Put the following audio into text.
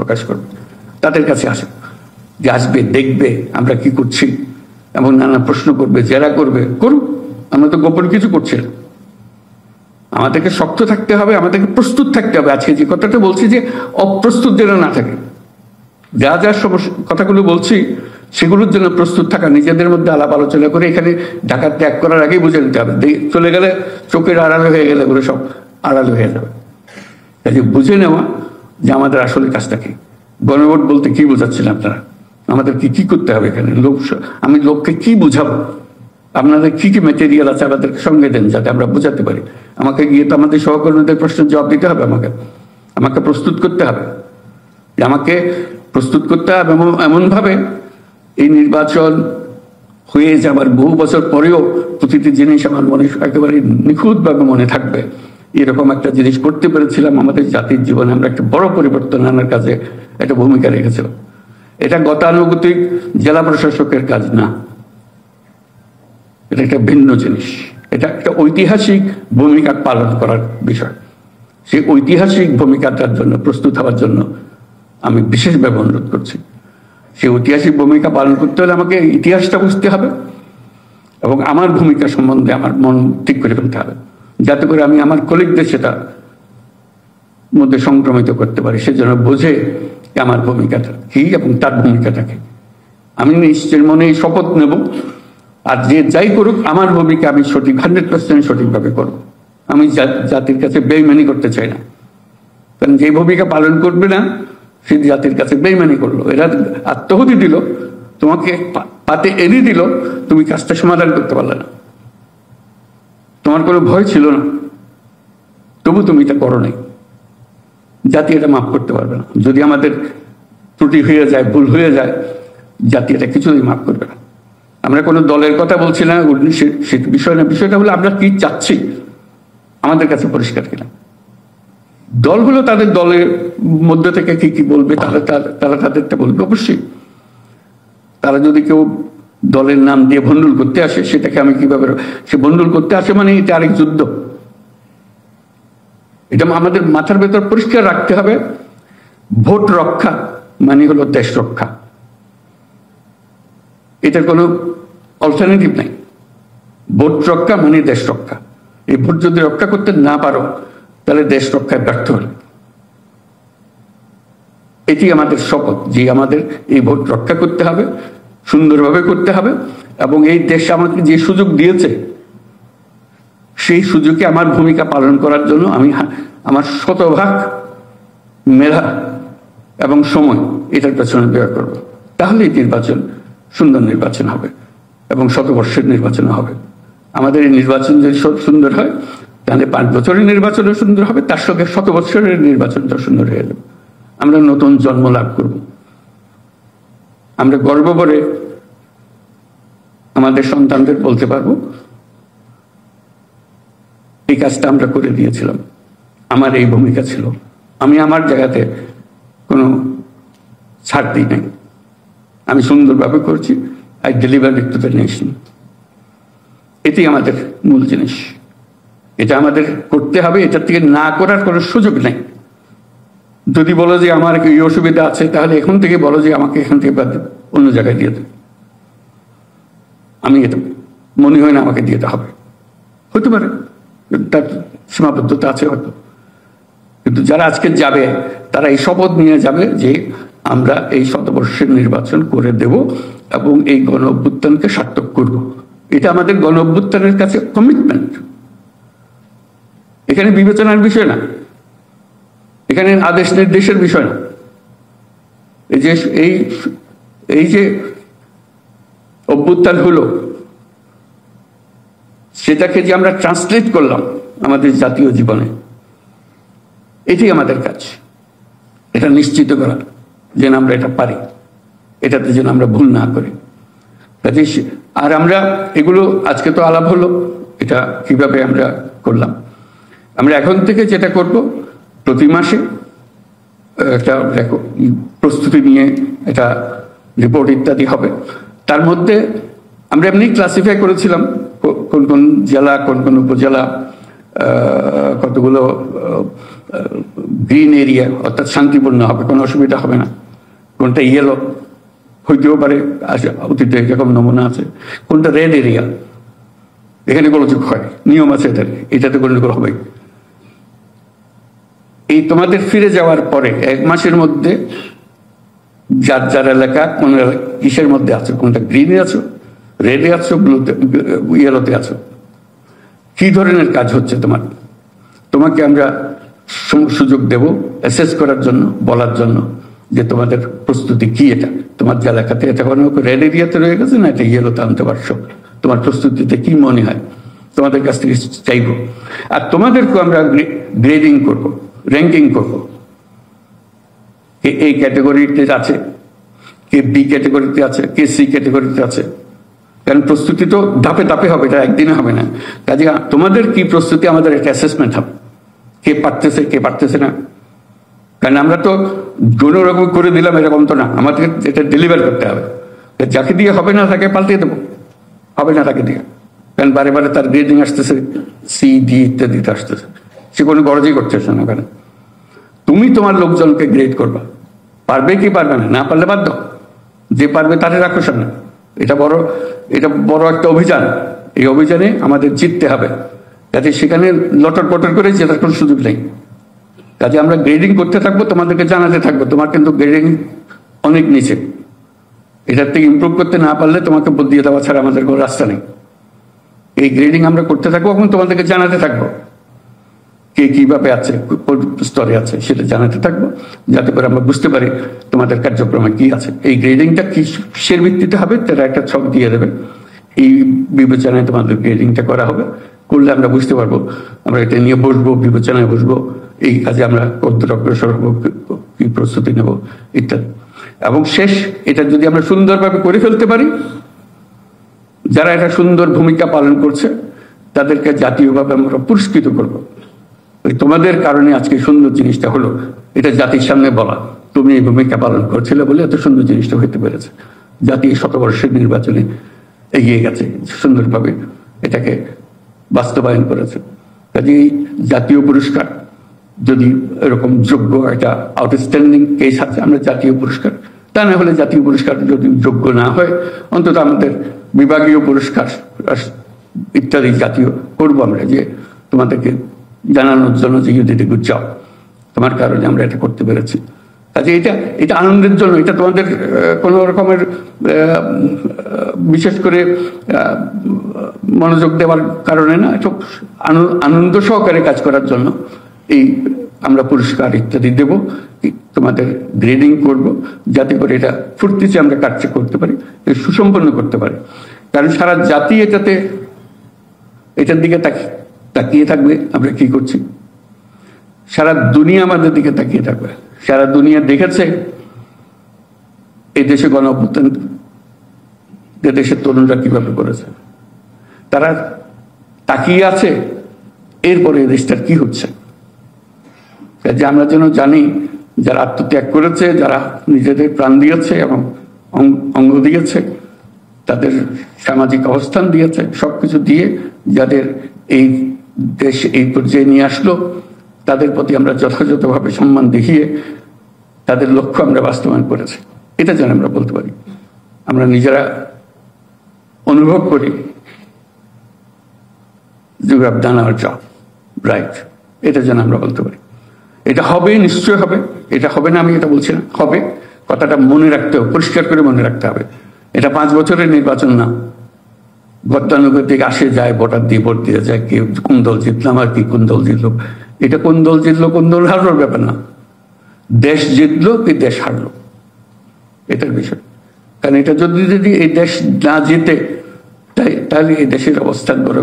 প্রকাশ করবে, তাদের কাছে আসে, যে আসবে, দেখবে আমরা কি করছি এবং নানা প্রশ্ন করবে, জেরা করবে, করুক। আমরা তো গোপন কিছু করছি না। আমাদেরকে শক্ত থাকতে হবে, আমাদেরকে প্রস্তুত থাকতে হবে। আজকে যে কথাটা বলছি যে অপ্রস্তুত যেন না থাকে, যা যা সমস্যা কথাগুলো বলছি সেগুলোর জন্য প্রস্তুত থাকা, নিজেদের মধ্যে আলাপ আলোচনা করে এখানে ঢাকা ত্যাগ করার আগেই বুঝে নিতে হবে। চলে গেলে চোখের আড়ালে হয়ে গেলে ওগুলো সব আড়ালে হয়ে যাবে। কাজে বুঝে নেওয়া যে আমাদের আসলে কাজটা কি। গণভোট বলতে কি বোঝাচ্ছেন আপনারা? আমাদের কি করতে হবে এখানে? আমি লোককে কি বুঝাবো? আপনাদের কি কি মেটেরিয়াল আছে আমাদেরকে সঙ্গে দেন, যাতে আমরা বুঝাতে পারি। আমাকে গিয়ে তো আমাদের সহকর্মীদের প্রশ্নের জবাব দিতে হবে, আমাকে প্রস্তুত করতে হবে। আমাকে প্রস্তুত করতে হবে এমনভাবে এই নির্বাচন হয়ে যাবার বহু বছর পরেও প্রতিটি জিনিস আমার মনে একেবারে নিখুঁতভাবে মনে থাকবে। এরকম একটা জিনিস করতে পেরেছিলাম আমাদের জাতির জীবনে। আমরা একটা বড় পরিবর্তন আনার কাজে একটা ভূমিকা রেখেছিলাম। এটা গতানুগতিক জেলা প্রশাসকের কাজ না, এটা একটা ভিন্ন জিনিস। এটা একটা ঐতিহাসিক ভূমিকা পালন করার বিষয়। সেই ঐতিহাসিক ভূমিকাটার জন্য প্রস্তুত হওয়ার জন্য আমি বিশেষভাবে অনুরোধ করছি। সেই ঐতিহাসিক ভূমিকা পালন করতে হলে আমাকে ইতিহাসটা বুঝতে হবে এবং আমার ভূমিকা সম্বন্ধে আমার মন ঠিক করে ফেলতে হবে, যাতে করে আমি আমার কলিগদের সেটা মধ্যে সংক্রমিত করতে পারি। সেজন্য বোঝে আমার ভূমিকাটা কি এবং তার ভূমিকাটা কি। আমি নিশ্চয় মনে শপথ নেব, আর যে যাই করুক আমার ভূমিকা আমি সঠিক 100% সঠিকভাবে করব। আমি জাতির কাছে বেইমানি করতে চাই না, কারণ যে ভূমিকা পালন করবে না সে জাতির কাছে বেইমানি করলো। এরা আত্মহতি দিল, তোমাকে পাতে এনে দিল, তুমি কাজটা সমাধান করতে পারলে না, তোমার কোনো ভয় ছিল না, তবু তুমি এটা করো নাই। জাতি এটা মাফ করতে পারবে না। যদি আমাদের ত্রুটি হয়ে যায়, ভুল হয়ে যায়, জাতি এটা কিছুই মাফ করবে না। আমরা কোনো দলের কথা বলছি না, সে বিষয় না। বিষয়টা হলো আমরা কি চাচ্ছি, আমাদের কাছে পরিষ্কার কিনা। দলগুলো তাদের দলের মধ্যে থেকে কি কি বলবে, তারা তাদেরটা বলবে অবশ্যই। তারা যদি কেউ দলের নাম দিয়ে ভণ্ডুল করতে আসে, সেটাকে আমি কিভাবে, সে ভণ্ডুল করতে আসে মানে এটা আরেক যুদ্ধ। এটা আমাদের মাথার ভেতর পরিষ্কার রাখতে হবে। ভোট রক্ষা মানে হলো দেশ রক্ষা, এটার কোনো অল্টারনেটিভ নাই। ভোট রক্ষা মানে দেশ রক্ষা। এই ভোট যদি রক্ষা করতে না পারো তাহলে দেশ রক্ষায় ব্যর্থ হল। এটি আমাদের শপথ যে আমাদের এই ভোট রক্ষা করতে হবে, সুন্দরভাবে করতে হবে, এবং এই দেশ আমাকে যে সুযোগ দিয়েছে সেই সুযোগে আমার ভূমিকা পালন করার জন্য আমি আমার শতভাগ মেধা এবং সময় এটার পেছনে ব্যয় করব। তাহলেই নির্বাচন সুন্দর নির্বাচন হবে এবং শতবর্ষের নির্বাচন হবে। আমাদের এই নির্বাচন যদি সুন্দর হয় তাহলে 5 বছরের নির্বাচনও সুন্দর হবে, তার সঙ্গে 100 বছরের নির্বাচনটা সুন্দর হয়ে যাবে। আমরা নতুন জন্ম লাভ করব। আমরা গর্ব করে আমাদের সন্তানদের বলতে পারবো এই কাজটা আমরা করে দিয়েছিলাম, আমার এই ভূমিকা ছিল, আমি আমার জায়গাতে কোনো ছাড় দিই নাই, আমি সুন্দরভাবে করছি, I deliver it to the nation. এটি আমাদের মূল জিনিস, এটা আমাদের করতে হবে। এটা থেকে না করার কোনো সুযোগ নেই। যদি বলো যে আমার এই অসুবিধা আছে, তাহলে এখন থেকে বলো যে আমাকে এখান থেকে অন্য জায়গায় দিয়ে দেবে। আমি এটা মনে হয় না আমাকে দিতে হবে, হতে পারে তার সীমাবদ্ধতা আছে হয়তো, কিন্তু যারা আজকে যাবে তারা এই শপথ নিয়ে যাবে যে আমরা এই শতবর্ষের নির্বাচন করে দেব এবং এই গণ অভ্যুত্থানকে সার্থক করব। এটা আমাদের গণ অভ্যুত্থানের কাছে কমিটমেন্ট। এখানে বিবেচনার বিষয় না, এখানে আদেশ নির্দেশের বিষয় না। এই যে অভ্যুত্থান হলো, সেটাকে যে আমরা ট্রান্সলেট করলাম আমাদের জাতীয় জীবনে, এটাই আমাদের কাজ। এটা নিশ্চিত করা যেন আমরা এটা পারি, এটাতে যেন আমরা ভুল না করি। আর আমরা এগুলো আজকে তো আলাপ হলো, এটা কিভাবে আমরা করলাম। আমরা এখন থেকে যেটা করব, প্রতি মাসে একটা প্রস্তুতি নিয়ে এটা রিপোর্ট ইত্যাদি হবে। তার মধ্যে আমরা এমনি ক্লাসিফাই করেছিলাম কোন কোন জেলা, কোন কোন উপজেলা, কতগুলো গ্রিন এরিয়া অর্থাৎ শান্তিপূর্ণ হবে, কোনো অসুবিধা হবে না। কোনটা ইয়েলো হইতেও পারে, অতীতে এরকম নমুনা আছে। কোনটা রেড এরিয়া, এখানে গোলযোগ হয়, নিয়ম আছে এটাতে গোলযোগ হবে। এই তোমাদের ফিরে যাওয়ার পরে 1 মাসের মধ্যে যার যার এলাকা কোন কিসের মধ্যে আছো, কোনটা গ্রিনে আছো, রেডে আছো, ব্লুতে, ইয়েলোতে আছো, কি ধরনের কাজ হচ্ছে তোমাকে আমরা সুযোগ দেব অ্যাসেস করার জন্য, বলার জন্য যে তোমাদের প্রস্তুতি কি, এটা তোমার যে এলাকাতে এটা কোনো রেড এরিয়াতে রয়ে গেছে না, এটা ইয়েলোতে আনতে পারছো, তোমার প্রস্তুতিতে কি মনে হয় তোমাদের কাছ থেকে চাইব। আর তোমাদেরকে আমরা গ্রেডিং করব, র্যাঙ্কিং করব, কে এই ক্যাটাগরিতে আছে, কে বি ক্যাটাগরিতে আছে, কে সি ক্যাটাগরিতে আছে। কারণ প্রস্তুতি তো ধাপে ধাপে হবে, এটা একদিনে হবে না। কাজে তোমাদের কি প্রস্তুতি, আমাদের একটা অ্যাসেসমেন্ট হবে, কে পারতেছে কে পারতেছে না। কারণ আমরা তো কোনো রকম করে দিলাম এরকম তো না, আমাদেরকে এটা ডেলিভার করতে হবে। যাকে দিয়ে হবে না তাকে পাল্টে দেবো, হবে না তাকে দিয়ে। কারণ বারে বারে তার গ্রেডিং আসতেছে, সি ডি ইত্যাদিতে আসতেছে, সে কোনো গরজই করতেছে না। কারণ তুমি তোমার লোকজনকে গ্রেড করবা, পারবে কি পারবে না, না পারলে বাধ্য, যে পারবে তারে রাখো সামনে। এটা বড় একটা অভিযান, এই অভিযানে আমাদের জিততে হবে। কাজে সেখানে লটর পটর করে জেতার কোনো সুযোগ নেই। কাজে আমরা গ্রেডিং করতে থাকবো, তোমাদেরকে জানাতে থাকবো তোমার কিন্তু গ্রেডিং অনেক নিচে, এটার থেকে ইমপ্রুভ করতে না পারলে তোমাকে বদলিয়ে দেওয়া ছাড়া আমাদের কোনো রাস্তা নেই। এই গ্রেডিং আমরা করতে থাকবো এবং তোমাদেরকে জানাতে থাকবো কে কিভাবে আছে, কোন স্তরে আছে, সেটা জানাতে থাকবো, যাতে করে আমরা বুঝতে পারি তোমাদের কার্যক্রমে কি আছে। এই গ্রেডিংটা কিসের ভিত্তিতে হবে তারা একটা ছক দিয়ে দেবে, এই বিবেচনায় তোমাদের গ্রেডিংটা করা হবে। করলে আমরা বুঝতে পারবো, আমরা এটা নিয়ে বসবো, বিবেচনায় বসবো, এই কাজে আমরা কতটা অগ্রসর হবো, কি প্রস্তুতি নেব ইত্যাদি। এবং শেষ, এটা যদি আমরা সুন্দরভাবে করে ফেলতে পারি, যারা এটা সুন্দর ভূমিকা পালন করছে তাদেরকে জাতীয়ভাবে আমরা পুরস্কৃত করবো। তোমাদের কারণে আজকে সুন্দর জিনিসটা হলো, এটা জাতির সামনে বলা, তুমি এই ভূমিকা পালন করছিলে বলে এত সুন্দর জিনিসটা হইতে পেরেছে। জাতি শতবর্ষের নির্বাচনে এগিয়ে গেছে, সুন্দরভাবে এটাকে বাস্তবায়ন করেছে। কাজে জাতীয় পুরস্কার যদি এরকম যোগ্য একটা আউটস্ট্যান্ডিং কেস আছে, আমরা জাতীয় পুরস্কার, তা না হলে জাতীয় পুরস্কার যদি যোগ্য না হয় অন্তত আমাদের বিভাগীয় পুরস্কার ইত্যাদি জাতীয় করবো আমরা, যে তোমাদেরকে জানানোর জন্য যে you did a good job, তোমার কারণে আমরা এটা করতে পেরেছি। কাজে এটা আনন্দের জন্য, এটা তোমাদের কোনো রকমের বিশেষ করে মনোযোগ দেওয়ার কারণে না, এটা আনন্দ সহকারে কাজ করার জন্য এই আমরা পুরস্কার ইত্যাদি দেব, তোমাদের গ্রেডিং করব, যাতে করে এটা ফুর্তিতে আমরা কাজটা করতে পারি, সুসম্পন্ন করতে পারি। কারণ সারা জাতি এটার দিকে তাকিয়ে থাকবে আমরা কি করছি, সারা দুনিয়া আমাদের দিকে তাকিয়ে থাকবে। সারা দুনিয়া দেখেছে এই দেশে গণঅভ্যুত্থান দেশের তরুণরা কিভাবে করেছে, তারা তাকিয়ে আছে এরপরে এই দেশটার কি হচ্ছে। যে আমরা যেন জানি, যারা আত্মত্যাগ করেছে, যারা নিজেদের প্রাণ দিয়েছে এবং অঙ্গ দিয়েছে, তাদের সামাজিক অবস্থান দিয়েছে, সবকিছু দিয়ে যাদের এই দেশ এই পর্যায়ে নিয়ে আসলো, তাদের প্রতি আমরা যথাযথভাবে সম্মান দেখিয়ে তাদের লক্ষ্য আমরা বাস্তবায়ন করেছি, এটা যেন আমরা বলতে পারি। আমরা নিজেরা অনুভব করি you have done our job right, এটা যেন আমরা বলতে পারি। এটা হবে, নিশ্চয় হবে, এটা হবে না আমি এটা বলছি না, হবে। কথাটা মনে রাখতে হবে, পরিষ্কার করে মনে রাখতে হবে। এটা 5 বছরের নির্বাচন না, গতানুগতিক আসে যায়, ভোটার দিয়ে ভোট দিয়ে যায়, কে কোন দল জিতলাম আর কি কোন দল জিতলো, এটা কোন দল জিতলো কোন দল হারলোর ব্যাপার না, দেশ জিতলো কি দেশ হারলো এটার বিষয়। কারণ এটা যদি এই দেশ না জিতে তাহলে এই দেশের অবস্থান বড়